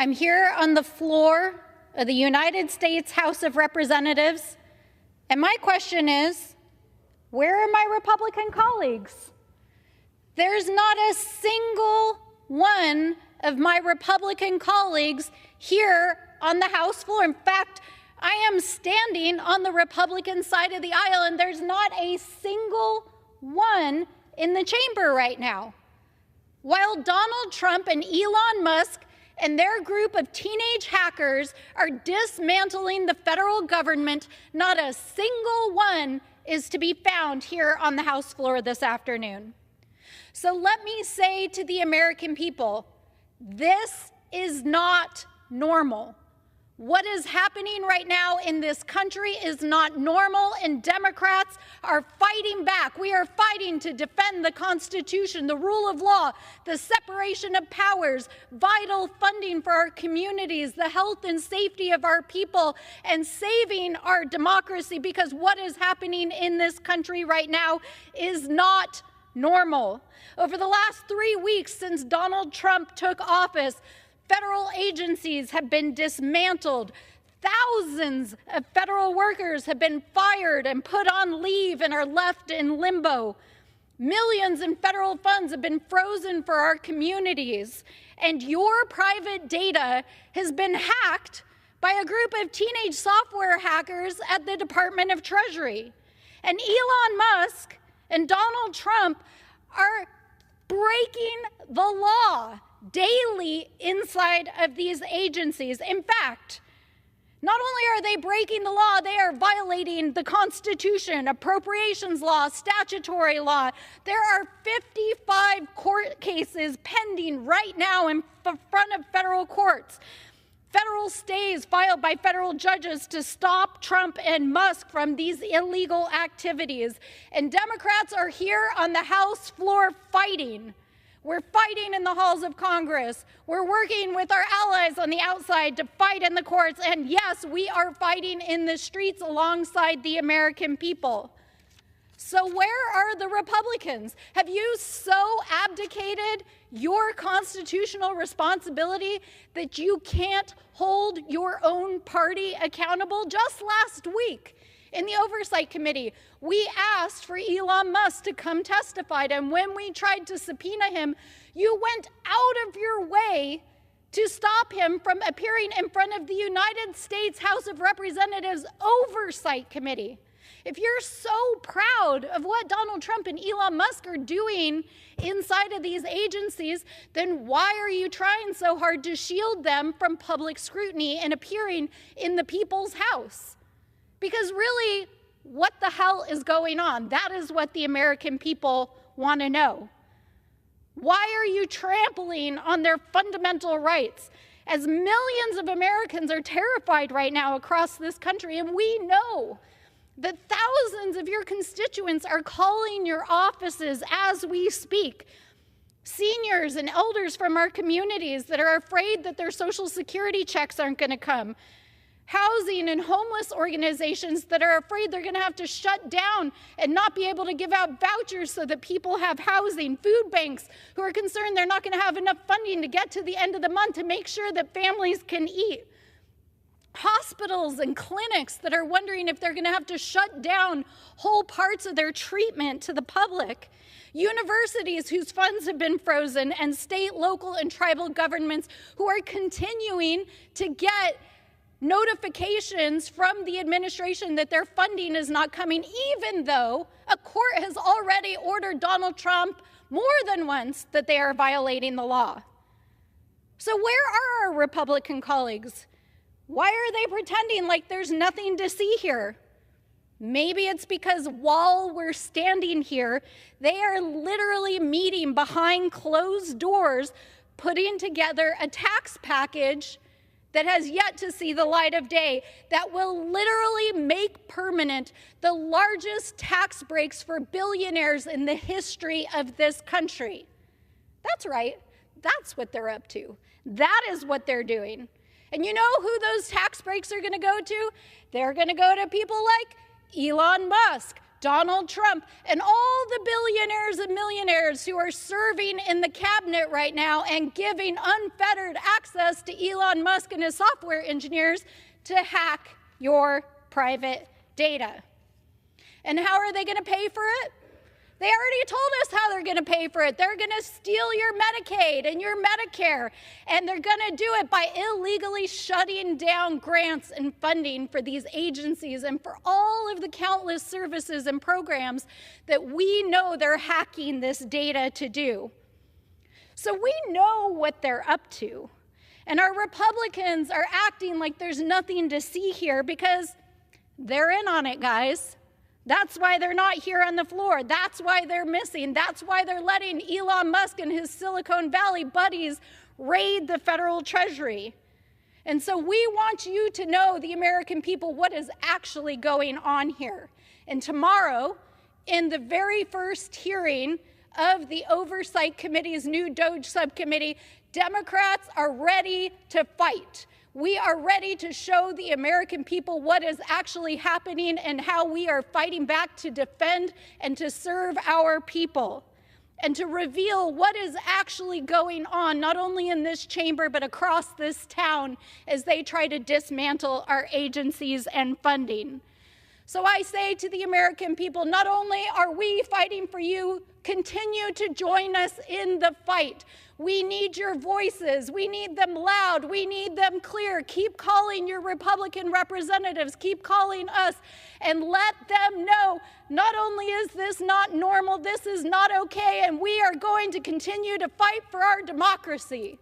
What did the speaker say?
I'm here on the floor of the United States House of Representatives, and my question is, where are my Republican colleagues? There's not a single one of my Republican colleagues here on the House floor. In fact, I am standing on the Republican side of the aisle, and there's not a single one in the chamber right now. While Donald Trump and Elon Musk and their group of teenage hackers are dismantling the federal government, not a single one is to be found here on the House floor this afternoon. So let me say to the American people, this is not normal. What is happening right now in this country is not normal, and Democrats are fighting back. We are fighting to defend the Constitution, the rule of law, the separation of powers, vital funding for our communities, the health and safety of our people, and saving our democracy, because what is happening in this country right now is not normal. Over the last 3 weeks since Donald Trump took office, federal agencies have been dismantled. Thousands of federal workers have been fired and put on leave and are left in limbo. Millions in federal funds have been frozen for our communities. And your private data has been hacked by a group of teenage software hackers at the Department of Treasury. And Elon Musk and Donald Trump are breaking the law daily inside of these agencies. In fact, not only are they breaking the law, they are violating the Constitution, appropriations law, statutory law. There are 55 court cases pending right now in front of federal courts. Federal stays filed by federal judges to stop Trump and Musk from these illegal activities. And Democrats are here on the House floor fighting. We're fighting in the halls of Congress. We're working with our allies on the outside to fight in the courts. And yes, we are fighting in the streets alongside the American people. So where are the Republicans? Have you so abdicated your constitutional responsibility that you can't hold your own party accountable? Just last week, in the Oversight Committee, we asked for Elon Musk to come testify, and when we tried to subpoena him, you went out of your way to stop him from appearing in front of the United States House of Representatives Oversight Committee. If you're so proud of what Donald Trump and Elon Musk are doing inside of these agencies, then why are you trying so hard to shield them from public scrutiny and appearing in the people's house? Because really, what the hell is going on? That is what the American people want to know. Why are you trampling on their fundamental rights? As millions of Americans are terrified right now across this country, and we know that thousands of your constituents are calling your offices as we speak. Seniors and elders from our communities that are afraid that their Social Security checks aren't going to come. Housing and homeless organizations that are afraid they're going to have to shut down and not be able to give out vouchers so that people have housing. Food banks who are concerned they're not going to have enough funding to get to the end of the month to make sure that families can eat. Hospitals and clinics that are wondering if they're going to have to shut down whole parts of their treatment to the public. Universities whose funds have been frozen, and state, local, and tribal governments who are continuing to get notifications from the administration that their funding is not coming, even though a court has already ordered Donald Trump more than once that they are violating the law. So where are our Republican colleagues? Why are they pretending like there's nothing to see here? Maybe it's because while we're standing here, they are literally meeting behind closed doors, putting together a tax package that has yet to see the light of day, that will literally make permanent the largest tax breaks for billionaires in the history of this country. That's right. That's what they're up to. That is what they're doing. And you know who those tax breaks are going to go to? They're going to go to people like Elon Musk, Donald Trump, and all the billionaires and millionaires who are serving in the cabinet right now and giving unfettered access to Elon Musk and his software engineers to hack your private data. And how are they going to pay for it? They already told us how they're going to pay for it. They're going to steal your Medicaid and your Medicare, and they're going to do it by illegally shutting down grants and funding for these agencies and for all of the countless services and programs that we know they're hacking this data to do. So we know what they're up to. And our Republicans are acting like there's nothing to see here because they're in on it, guys. That's why they're not here on the floor. That's why they're missing. That's why they're letting Elon Musk and his Silicon Valley buddies raid the federal treasury. And so we want you to know, the American people, what is actually going on here. And tomorrow, in the very first hearing of the Oversight Committee's new DOJ subcommittee, Democrats are ready to fight. We are ready to show the American people what is actually happening and how we are fighting back to defend and to serve our people and to reveal what is actually going on, not only in this chamber, but across this town as they try to dismantle our agencies and funding. So I say to the American people, not only are we fighting for you, continue to join us in the fight. We need your voices. We need them loud. We need them clear. Keep calling your Republican representatives. Keep calling us and let them know not only is this not normal, this is not okay, and we are going to continue to fight for our democracy.